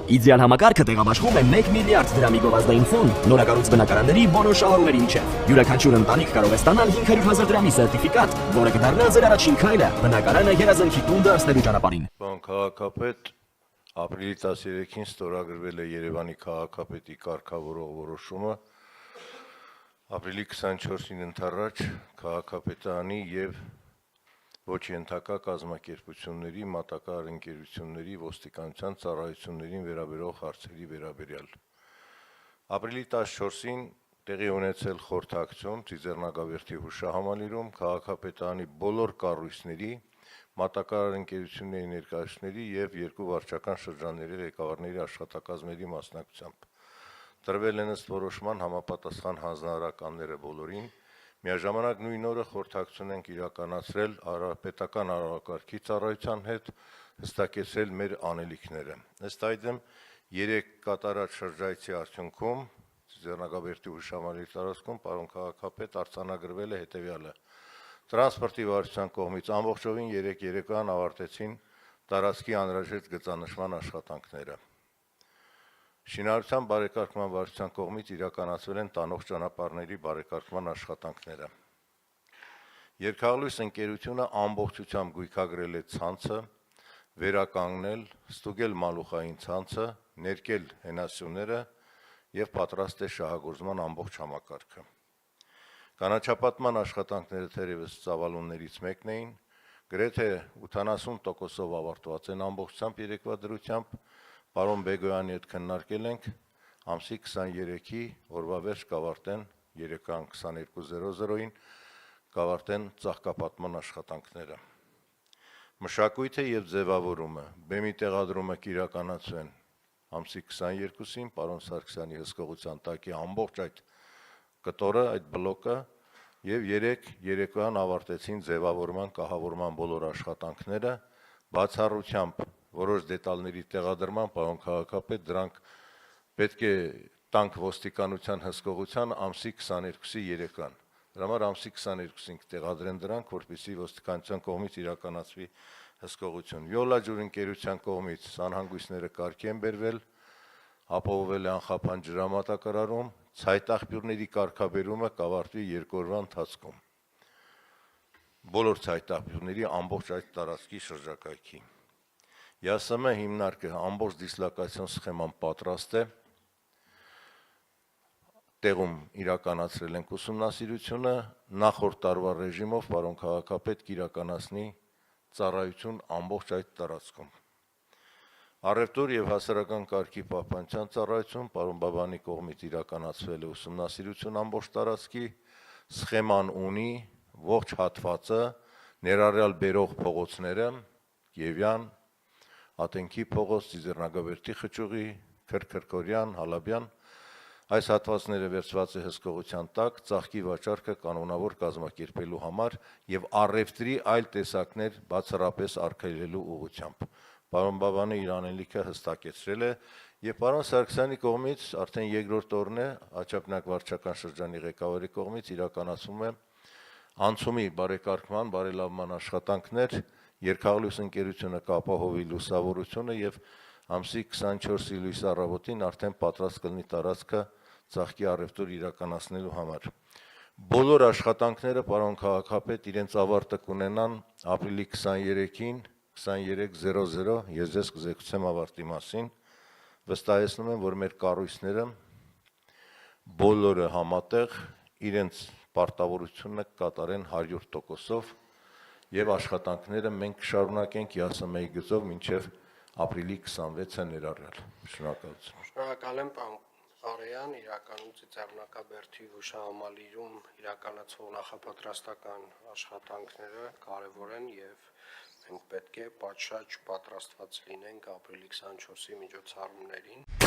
Իդեալ համակարգը տեղաբաշխում է 1 միլիարդ դրամի գովազդային ֆոնդ նորակառույց բնակարանների բոլոր շահառուների միջև։ Յուրաքանչյուր ընտանիք կարող է ստանալ 500,000 դրամի սերտիֆիկատ, որը կդառնա ձեր առաջին քայլը բնակարանը երազանքի տուն դարձնելու ճանապարհին։ Պարոն քաղաքապետ, ապրիլի 13-ին ստորագրվել է Երևանի քաղաքապետի կարգավորող որոշումը ապրիլի 24-ին ընդառաջ քաղաքապետարանի եւ ոչ ենթակա կազմակերպությունների, մատակարար ընկերությունների, ոստիկանության ծառայություններին վերաբերող հարցերի վերաբերյալ։ Ապրիլի 14-ին տեղի ունեցել խորհրդակցություն Ծիծեռնագավերթի հուշահամալիրում քաղաքապետարանի բոլոր կառույցների, մատակարար ընկերությունների ներկայացուցիչների եւ երկու վարչական շրջանների ղեկավարների աշխատակազմերի մասնակցությամբ։ Տրվել են ըստ որոշման համապատասխան հանձնարարականները բոլորին, միաժամանակ նույն օրը խորհրդակցություն ենք իրականացրել պետական արարողակարգի ծառայության հետ, հստակեցրել մեր անելիքները։ Ըստ այդմ 3 կատարած շրջայցի արդյունքում Ծիծեռնագավերթի հուշահամալիրի տարածքում պարոն քաղաքապետ արձանագրվել է հետևյալը. Տրանսպորտի վարչության կողմից ամբողջովին 3 երեկոյան ավարտեցին տարածքի անհրաժեշտ գծանշման աշխատանքները։ Շինարարության բարեկարգման վարչության կողմից իրականացվել են տանող ճանապարհների բարեկարգման աշխատանքները։ Երկհաղլույս ընկերությունը ամբողջությամբ գույքագրել է ցանցը, վերականգնել, ստուգել մալուխային ցանցը, ներկել հենասյուները եւ պատրաստ է շահագործման ամբողջ համակարգը։ Կանաչապատման աշխատանքները թերևս ծավալուններից մեկն էին, գրեթե 80%-ով ավարտված են ամբողջությամբ երեկվա դրությամբ, պարոն Բեգոյանի հետ քննարկել ենք, ամսի 23-ի օրվա վերջ կավարտեն երեկոյան 22:00-ին կավարտեն ծաղկապատման աշխատանքները։ Մշակույթը եւ ձևավորումը, բեմի տեղադրումը կիրականացվեն ամսի 22-ին պարոն Սարգսյանի հսկողության տակ է ամբողջ այդ կտորը, այդ բլոկը եւ 3 երեկոյան ավարտեցին ձևավորման, կահավորման բոլոր աշխատանքները, բացառությամբ որոշ դետալների տեղադրման, պարոն քաղաքապետ, դրանք պետք է տանք ոստիկանության հսկողության ամսի 22-ի երեկոյան։ Դրա համար ամսի 22-ին կտեղադրեն դրանք, որպեսզի ոստիկանության կողմից իրականացվի հսկողություն։ Վիոլա ջուր ընկերության կողմից սանհանգույցները կարգի են բերվել, ապահովել է անխափան ջրամատակարարում, ցայտաղբյուրների կարգաբերումը կավարտվի 2 օրվա ընթացքում։ Բոլոր ցայտաղբյուրների ամբողջ այդ տարածքի շրջակայքի։ ԵԱՍՄ հիմնարկը ամբողջ դիսլոկացիոն սխեման պատրաստ է, տեղում իրականացրել ենք ուսումնասիրությունը, նախորդ տարվա ռեժիմով պարոն քաղաքապետ կիրականացնի ծառայություն ամբողջ այդ տարածքում։ Առևտուր եւ հասարակական կարգի պահպանության ծառայություն պարոն Բաբանի կողմից իրականացվել է ուսումնասիրություն ամբողջ տարածքի, սխեման ունի ողջ հատվածը, ներառյալ բերող փողոցները, Կիևյան, Ատենքի փողոց, Ծիծեռնագավերթի խճուղի, Քրքրքորյան, Հալաբյան, այս հատվածները վերցված է հսկողության տակ, ծաղկի վաճառքը կանոնավոր կազմակերպելու համար եւ առևտրի այլ տեսակներ բացառապես արգելելու ուղղությամբ։ Պարոն Բաբանը իր անելիքը հստակեցրել է եւ պարոն Սարգսյանի կողմից արդեն երկրորդ օրն է Աչափնյակ վարչական շրջանի ղեկավարի կողմից իրականացվում է անցումի բարեկարգման, բարելավման աշխատանքներ, Երկհաղլույս ընկերությունը կապահովի լուսավորությունը եւ ամսի 24-ի լույս առավոտին արդեն պատրաստ կլինի տարածքը ծաղկի առևտուր իրականացնելու համար։ Բոլոր աշխատանքները պարոն քաղաքապետ իրենց ավարտը կունենան ապրիլի 23-ին 23:00, ես ձեզ կզեկուցեմ ավարտի մասին, վստահեցնում եմ, որ մեր կառույցները բոլորը համատեղ իրենց պարտավորությունը կկատարեն 100%-ով եւ աշխատանքները մենք կշարունակենք ԵԱՍՄ-ի գծով մինչեւ ապրիլի 26-ը ներառյալ։ Շնորհակալություն։ Շնորհակալ եմ, պարոն Արեյան, իրականում Ծիծեռնագավերթի հուշահամալիրում իրականացվող նախապատրաստական աշխատանքները կարևոր են եւ մենք պետք է պատշաճ պատրաստված լինենք ապրիլի 24-ի միջոցառումներին։